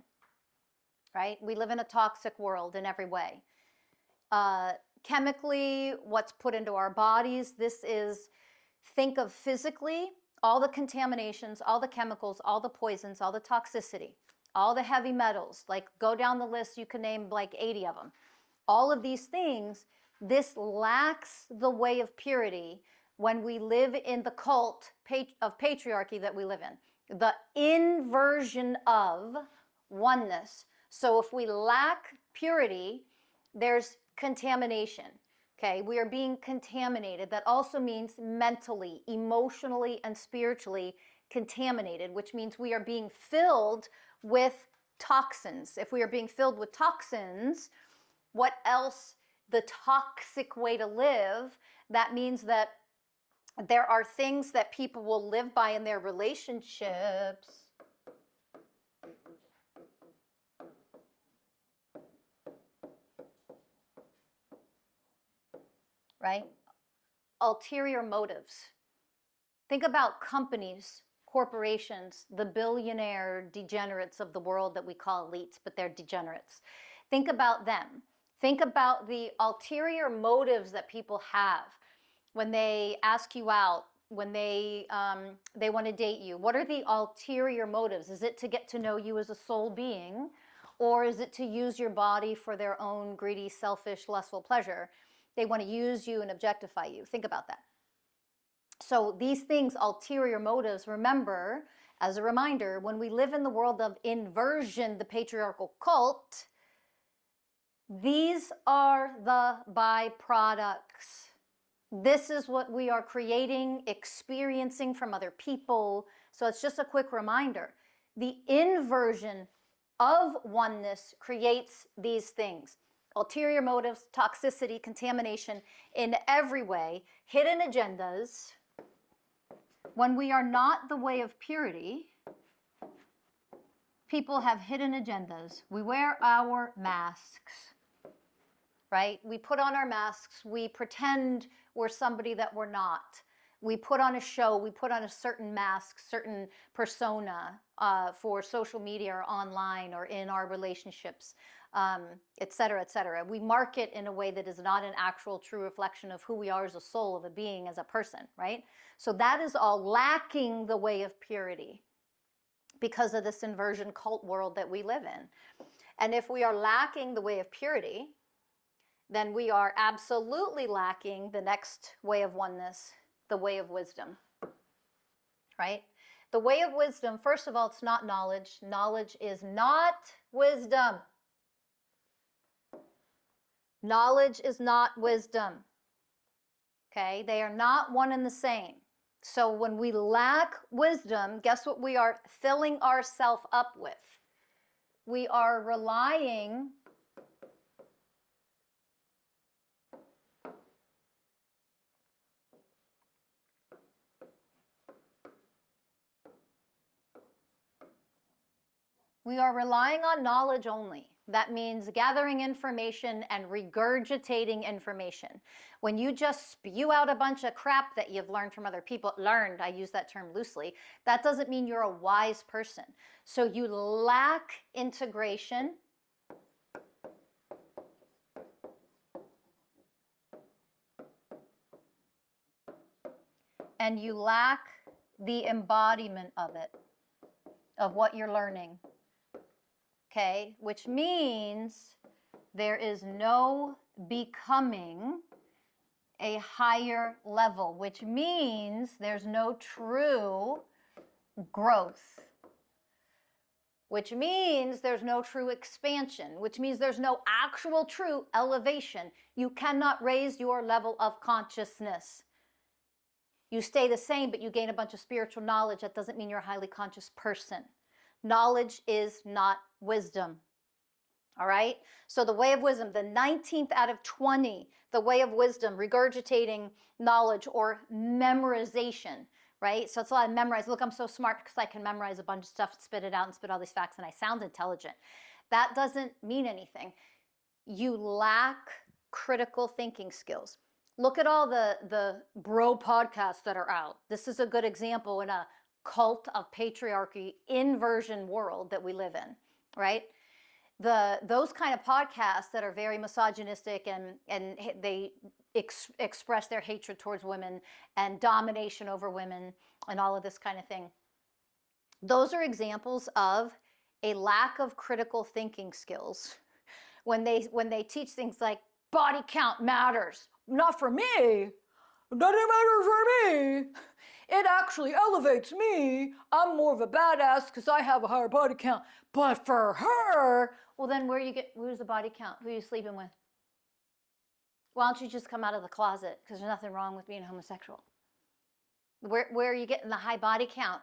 right? We live in a toxic world in every way. Chemically, what's put into our bodies, think of physically, all the contaminations, all the chemicals, all the poisons, all the toxicity, all the heavy metals, like go down the list, you can name like 80 of them. All of these things, this lacks the way of purity when we live in the cult of patriarchy that we live in. The inversion of oneness. So if we lack purity, there's contamination. Okay, we are being contaminated. That also means mentally, emotionally, and spiritually contaminated, which means we are being filled with toxins. If we are being filled with toxins, what else? The toxic way to live, that means that there are things that people will live by in their relationships. Right? Ulterior motives. Think about companies, corporations, the billionaire degenerates of the world that we call elites, but they're degenerates. Think about them. Think about the ulterior motives that people have when they ask you out, when they want to date you. What are the ulterior motives? Is it to get to know you as a soul being, or is it to use your body for their own greedy, selfish, lustful pleasure? They want to use you and objectify you. Think about that. So these things, ulterior motives, remember, as a reminder, when we live in the world of inversion, the patriarchal cult, these are the byproducts. This is what we are creating, experiencing from other people. So it's just a quick reminder. The inversion of oneness creates these things. Ulterior motives, toxicity, contamination in every way, hidden agendas. When we are not the way of purity, people have hidden agendas. We wear our masks, right? We put on our masks. We pretend we're somebody that we're not. We put on a show. We put on a certain mask, certain persona for social media or online or in our relationships, et cetera, et cetera. We market in a way that is not an actual true reflection of who we are as a soul, of a being, as a person, right? So that is all lacking the way of purity because of this inversion cult world that we live in. And if we are lacking the way of purity, then we are absolutely lacking the next way of oneness, the way of wisdom. right? The way of wisdom, first of all, it's not knowledge. Knowledge is not wisdom. Knowledge is not wisdom. Okay? They are not one and the same. So when we lack wisdom, guess what we are filling ourselves up with? We are relying on knowledge only. That means gathering information and regurgitating information. When you just spew out a bunch of crap that you've learned from other people, I use that term loosely, that doesn't mean you're a wise person. So you lack integration. And you lack the embodiment of it, of what you're learning. Okay, which means there is no becoming a higher level, which means there's no true growth, which means there's no true expansion, which means there's no actual true elevation. You cannot raise your level of consciousness. You stay the same, but you gain a bunch of spiritual knowledge. That doesn't mean you're a highly conscious person. Knowledge is not wisdom. All right? So the way of wisdom, the 19th out of 20, the way of wisdom, regurgitating knowledge or memorization, right? So it's a lot of memorize. Look, I'm so smart because I can memorize a bunch of stuff, spit it out and spit all these facts, and I sound intelligent. That doesn't mean anything. You lack critical thinking skills. Look at all the bro podcasts that are out. This is a good example in a cult of patriarchy inversion world that we live in, right? Those kind of podcasts that are very misogynistic and they express their hatred towards women and domination over women and all of this kind of thing. Those are examples of a lack of critical thinking skills. When they teach things like body count matters, not for me. It doesn't matter for me. It actually elevates me. I'm more of a badass because I have a higher body count. But for her, well then where's the body count? Who are you sleeping with? Why don't you just come out of the closet? Because there's nothing wrong with being homosexual. Where are you getting the high body count?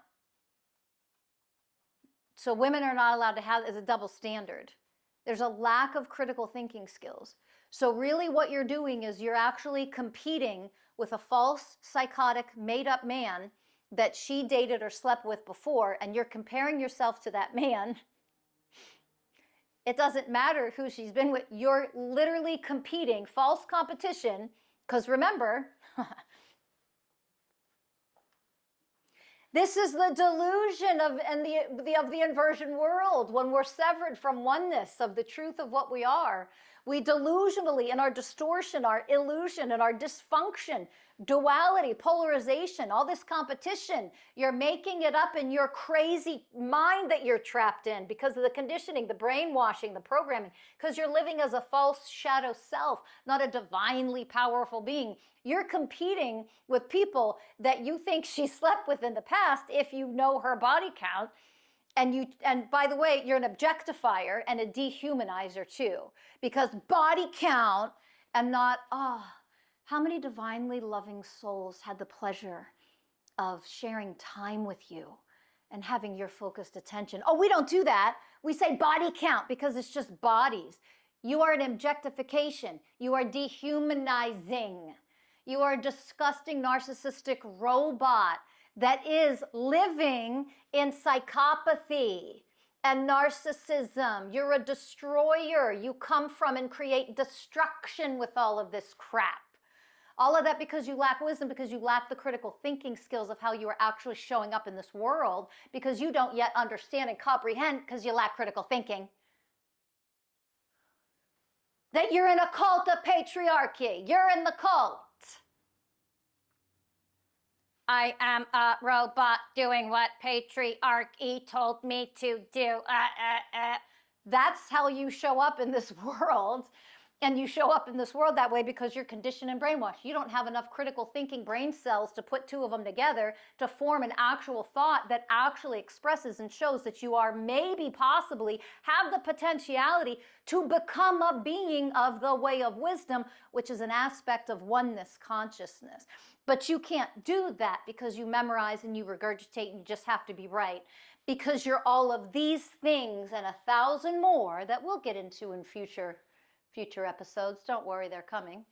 So women are not allowed to have as a double standard. There's a lack of critical thinking skills. So really what you're doing is you're actually competing with a false, psychotic, made-up man that she dated or slept with before, and you're comparing yourself to that man. It doesn't matter who she's been with. You're literally competing, false competition, because remember, this is the delusion of the inversion world. When we're severed from oneness of the truth of what we are, we delusionally, in our distortion, our illusion, and our dysfunction, duality, polarization, all this competition, you're making it up in your crazy mind that you're trapped in because of the conditioning, the brainwashing, the programming, because you're living as a false shadow self, not a divinely powerful being. You're competing with people that you think she slept with in the past if you know her body count. And by the way, you're an objectifier and a dehumanizer too, because body count and not, how many divinely loving souls had the pleasure of sharing time with you and having your focused attention? Oh, we don't do that. We say body count because it's just bodies. You are an objectification. You are dehumanizing. You are a disgusting narcissistic robot that is living in psychopathy and narcissism. You're a destroyer. You come from and create destruction with all of this crap. All of that because you lack wisdom, because you lack the critical thinking skills of how you are actually showing up in this world, because you don't yet understand and comprehend because you lack critical thinking. That you're in a cult of patriarchy. You're in the cult. I am a robot doing what patriarchy told me to do. That's how you show up in this world. And you show up in this world that way because you're conditioned and brainwashed. You don't have enough critical thinking brain cells to put two of them together to form an actual thought that actually expresses and shows that you are maybe, possibly, have the potentiality to become a being of the way of wisdom, which is an aspect of oneness consciousness. But you can't do that because you memorize and you regurgitate and you just have to be right. Because you're all of these things and 1,000 more that we'll get into in future episodes. Don't worry, they're coming.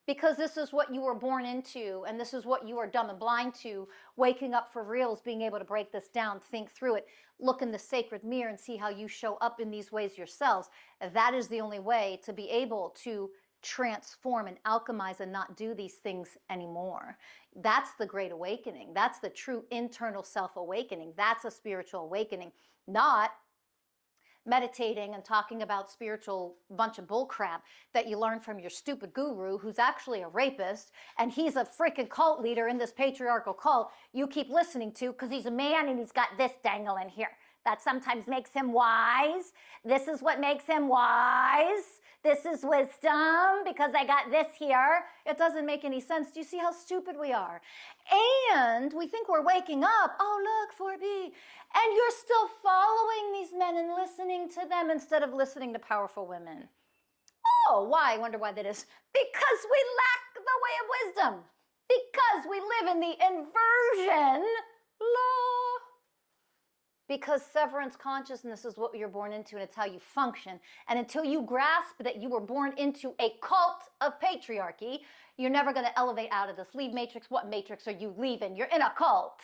Because this is what you were born into, and this is what you are dumb and blind to. Waking up for real is being able to break this down, think through it, look in the sacred mirror and see how you show up in these ways yourselves. That is the only way to be able to transform and alchemize and not do these things anymore. That's the great awakening. That's the true internal self-awakening. That's a spiritual awakening, not meditating and talking about spiritual bunch of bullcrap that you learn from your stupid guru who's actually a rapist and he's a freaking cult leader in this patriarchal cult you keep listening to because he's a man and he's got this dangling here. That sometimes makes him wise. This is what makes him wise. This is wisdom because I got this here. It doesn't make any sense. Do you see how stupid we are? And we think we're waking up. Oh, look, 4B. And you're still following these men and listening to them instead of listening to powerful women. Oh, why? I wonder why that is. Because we lack the way of wisdom. Because we live in the inversion law. Because severance consciousness is what you're born into and it's how you function. And until you grasp that you were born into a cult of patriarchy, you're never going to elevate out of this. Leave matrix. What matrix are you leaving? You're in a cult.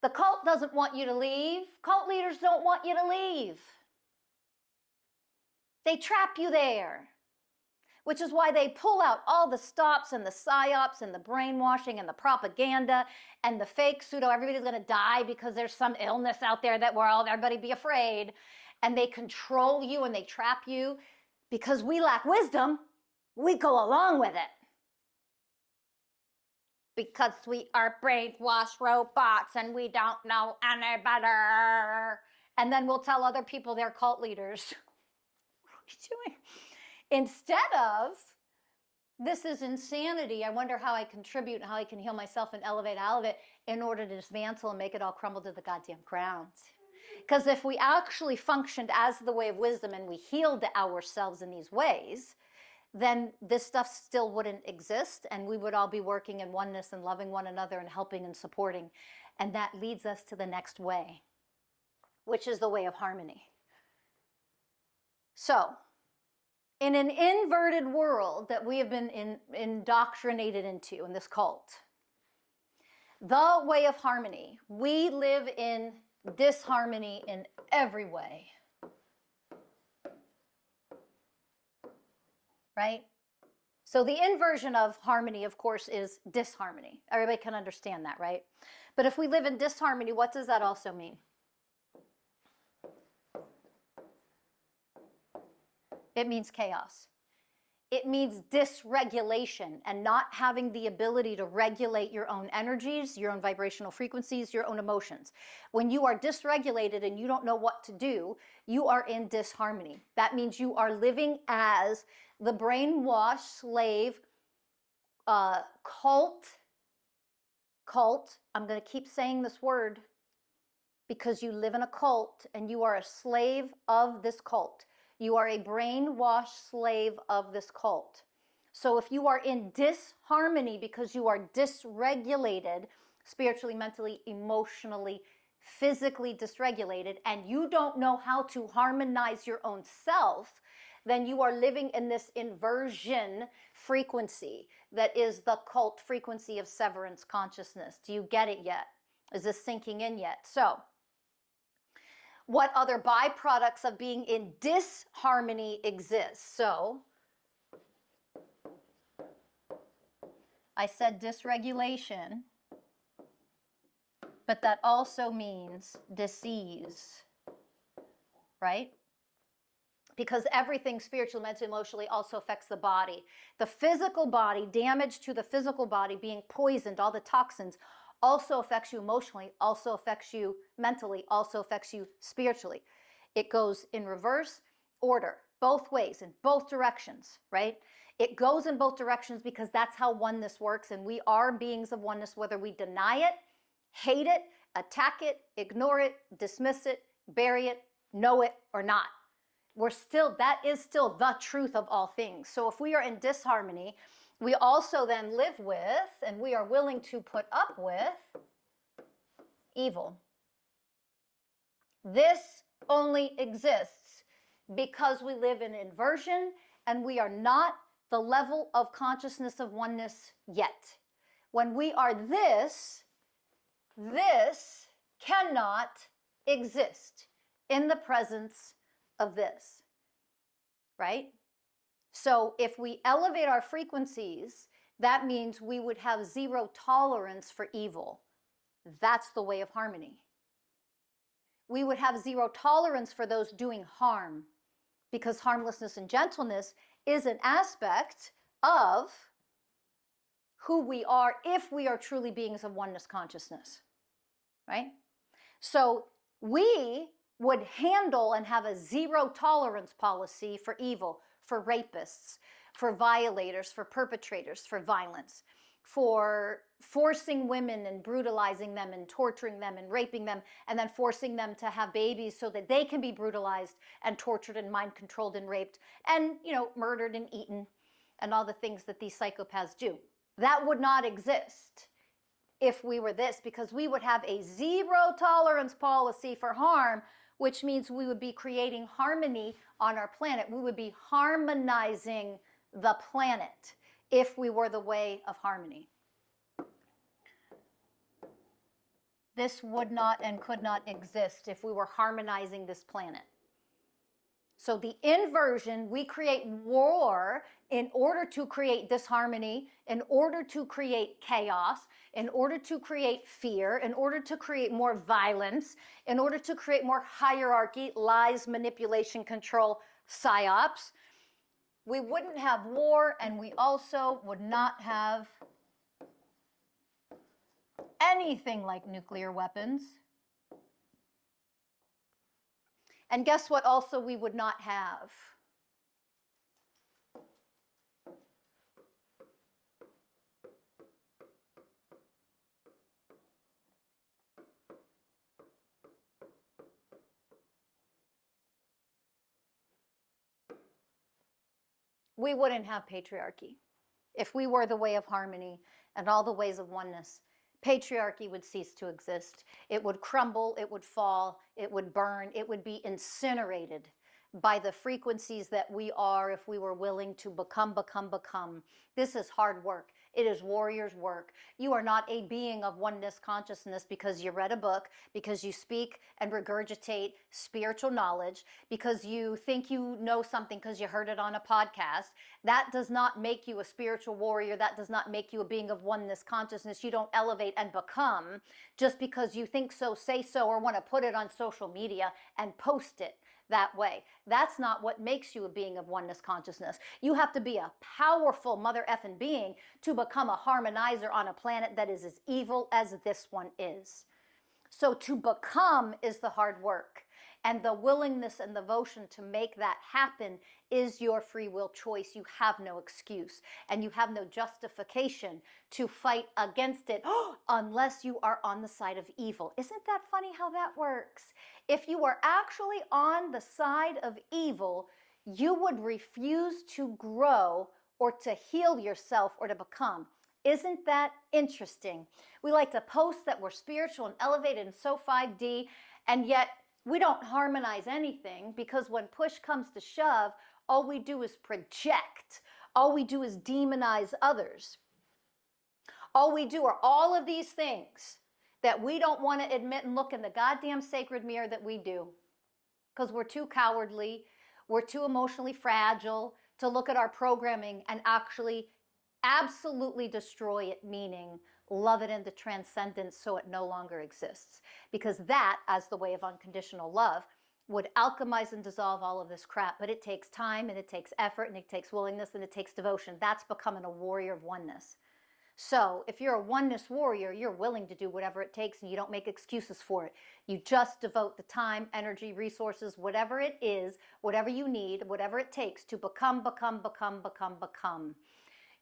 The cult doesn't want you to leave. Cult leaders don't want you to leave. They trap you there. Which is why they pull out all the stops and the psyops and the brainwashing and the propaganda and the fake pseudo, everybody's going to die because there's some illness out there that everybody be afraid. And they control you and they trap you because we lack wisdom. We go along with it. Because we are brainwashed robots and we don't know any better. And then we'll tell other people they're cult leaders. What are we doing? Instead of, this is insanity, I wonder how I contribute and how I can heal myself and elevate out of it in order to dismantle and make it all crumble to the goddamn ground. Because if we actually functioned as the way of wisdom and we healed ourselves in these ways, then this stuff still wouldn't exist and we would all be working in oneness and loving one another and helping and supporting. And that leads us to the next way, which is the way of harmony. So, in an inverted world that we have been indoctrinated into in this cult, the way of harmony, we live in disharmony in every way. Right? So the inversion of harmony, of course, is disharmony. Everybody can understand that, right? But if we live in disharmony, what does that also mean? It means chaos. It means dysregulation and not having the ability to regulate your own energies, your own vibrational frequencies, your own emotions. When you are dysregulated and you don't know what to do, you are in disharmony. That means you are living as the brainwashed slave cult. I'm going to keep saying this word because you live in a cult and you are a slave of this cult. You are a brainwashed slave of this cult. So if you are in disharmony because you are dysregulated, spiritually, mentally, emotionally, physically dysregulated, and you don't know how to harmonize your own self, then you are living in this inversion frequency that is the cult frequency of severance consciousness. Do you get it yet? Is this sinking in yet? So, what other byproducts of being in disharmony exist? So, I said dysregulation, but that also means disease, right? Because everything spiritually, mentally, emotionally also affects the body. The physical body, damage to the physical body, being poisoned, all the toxins, also affects you emotionally, also affects you mentally, also affects you spiritually. It goes in reverse order. both ways, in both directions, right? It goes in both directions because that's how oneness works, and we are beings of oneness, whether we deny it, hate it, attack it, ignore it, dismiss it, bury it, know it, or not. That is still the truth of all things. So if we are in disharmony, we also then live with, and we are willing to put up with, evil. This only exists because we live in inversion and we are not the level of consciousness of oneness yet. When we are this cannot exist in the presence of this, right? So if we elevate our frequencies, that means we would have zero tolerance for evil. That's the way of harmony. We would have zero tolerance for those doing harm, because harmlessness and gentleness is an aspect of who we are if we are truly beings of oneness consciousness, right? So we would handle and have a zero tolerance policy for evil, for rapists, for violators, for perpetrators, for violence, for forcing women and brutalizing them and torturing them and raping them, and then forcing them to have babies so that they can be brutalized and tortured and mind controlled and raped and, murdered and eaten and all the things that these psychopaths do. That would not exist if we were this, because we would have a zero tolerance policy for harm, which means we would be creating harmony on our planet. We would be harmonizing the planet if we were the way of harmony. This would not and could not exist if we were harmonizing this planet. So the inversion, we create war in order to create disharmony, in order to create chaos, in order to create fear, in order to create more violence, in order to create more hierarchy, lies, manipulation, control, psyops. We wouldn't have war, and we also would not have anything like nuclear weapons. And guess what also we would not have? We wouldn't have patriarchy. If we were the way of harmony and all the ways of oneness, patriarchy would cease to exist. It would crumble, it would fall, it would burn, it would be incinerated by the frequencies that we are if we were willing to become. This is hard work. It is warrior's work. You are not a being of oneness consciousness because you read a book, because you speak and regurgitate spiritual knowledge, because you think you know something because you heard it on a podcast. That does not make you a spiritual warrior. That does not make you a being of oneness consciousness. You don't elevate and become just because you think so, say so, or want to put it on social media and post it that way. That's not what makes you a being of oneness consciousness. You have to be a powerful mother effing being to become a harmonizer on a planet that is as evil as this one is. So to become is the hard work. And the willingness and devotion to make that happen is your free will choice. You have no excuse and you have no justification to fight against it unless you are on the side of evil. Isn't that funny how that works? If you are actually on the side of evil, you would refuse to grow or to heal yourself or to become. Isn't that interesting? We like to post that we're spiritual and elevated and so 5D, and yet we don't harmonize anything, because when push comes to shove, all we do is project. All we do is demonize others. All we do are all of these things that we don't want to admit and look in the goddamn sacred mirror that we do, because we're too cowardly, we're too emotionally fragile to look at our programming and actually absolutely destroy it, meaning love it into transcendence so it no longer exists. Because that, as the way of unconditional love, would alchemize and dissolve all of this crap. But it takes time and it takes effort and it takes willingness and it takes devotion. That's becoming a warrior of oneness. So if you're a oneness warrior, you're willing to do whatever it takes and you don't make excuses for it. You just devote the time, energy, resources, whatever it is, whatever you need, whatever it takes to become.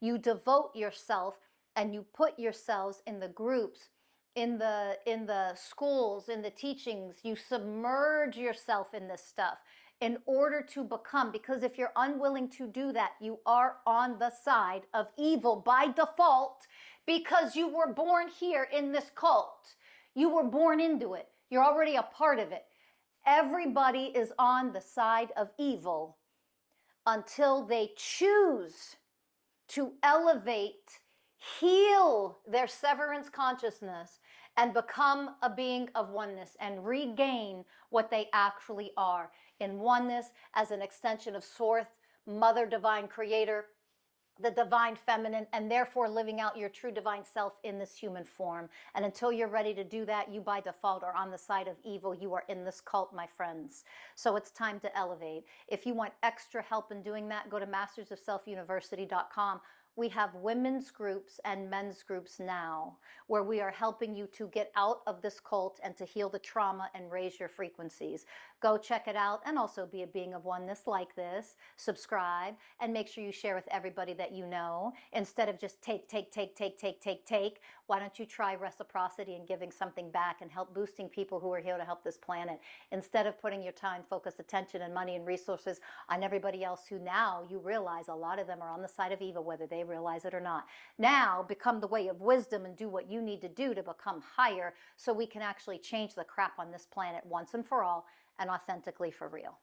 You devote yourself and you put yourselves in the groups, in the schools, in the teachings. You submerge yourself in this stuff in order to become, because if you're unwilling to do that, you are on the side of evil by default, because you were born here in this cult. You were born into it. You're already a part of it. Everybody is on the side of evil until they choose to elevate, heal their severance consciousness, and become a being of oneness and regain what they actually are in oneness as an extension of Source, Mother, Divine Creator, the divine feminine, and therefore living out your true divine self in this human form. And until you're ready to do that, you by default are on the side of evil. You are in this cult, my friends. So it's time to elevate. If you want extra help in doing that, go to mastersofselfuniversity.com. We have women's groups and men's groups now where we are helping you to get out of this cult and to heal the trauma and raise your frequencies. Go check it out and also be a being of oneness like this. Subscribe and make sure you share with everybody that you know. Instead of just take. Why don't you try reciprocity and giving something back and help boosting people who are here to help this planet? Instead of putting your time, focus, attention, and money and resources on everybody else who now you realize a lot of them are on the side of evil, whether they realize it or not. Now become the way of wisdom and do what you need to do to become higher so we can actually change the crap on this planet once and for all and authentically for real.